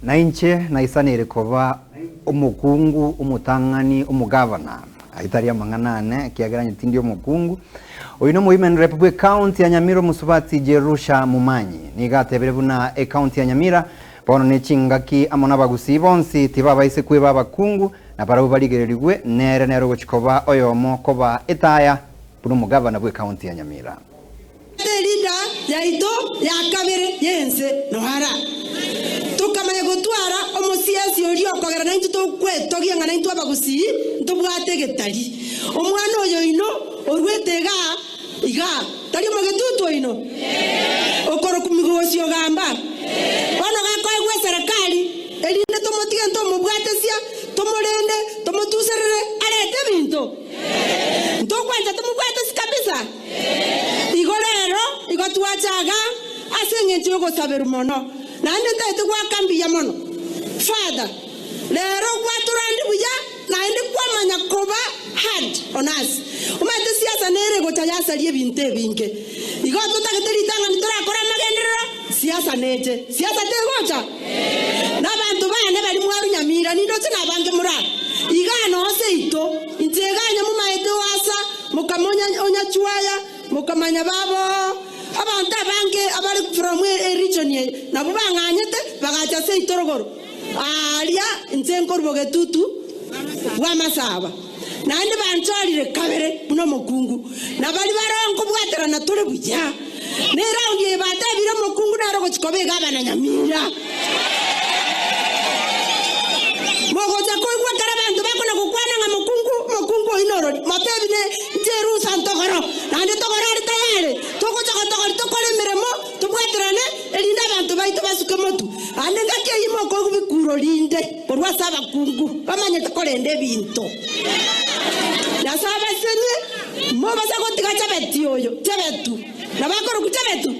na inche na isanire koba umukungu umutangani umugavana aitaria manganane kiageranye tindi umukungu oyino Women Republic County ya Nyamira Musubati Jerusha Mumanyi nigatebere buna county ya Nyamira bono necingaki amona bagusi bonsi tibaba ise kwe babakungu na para baligererigwe nero gochikoba oyomo koba etaya buno mugavana bwe county ya Nyamira Leader yaito yakabere yense nohara tukamanya gutwara omusiasi ori okogera na into kwetogia ngana into abagusi ntubwate getari omwana oyo ino orwetega iga tari magetutu ino okoro kumigocio gamba bana gakoegwe serikali elinde tomotige ntomubwatesia tomorende tomotuserere arete binto ntokwanja tomubwatesi kabisa igorero igotwachaga asenge nchugo saberu mono nande taite kwa kambi ya mono father lero kwaturandi buya naende kwamanya koba hard on us umate siasa nere gochayasa lie binte binge igoto taketeri tanga nitorakora magendero siasa nete siasa tegocha na bantu bane bali mwaru Nyamira nindo tina bange mura igano seito integanya mu maete wasa mukamonya onya chuaya mukamanya babo abantu abange abali from a region ye nabo banganyete bagacha seito rogoro alia nzenko rubogetutu wa masaba nande banchorire kabere buno mukungu nabali baronko bwatera na tole buja ne round ye batabira mukungu na rogo chikobe gabana Nyamira mogoja koigwa karabantu bakona kukwana nga mukungu inoro matebine njeru santogoro nande togoro tayare togoja togoro tokole meremo tubwaterane elinda abantu baito basuke motu ande ngake yimo ko kubikuro linde porwa saba kungu bamanye tokolende binto ya saba senye mo basa ko tiga chabeti oyo chabetu na bakoro ku chabetu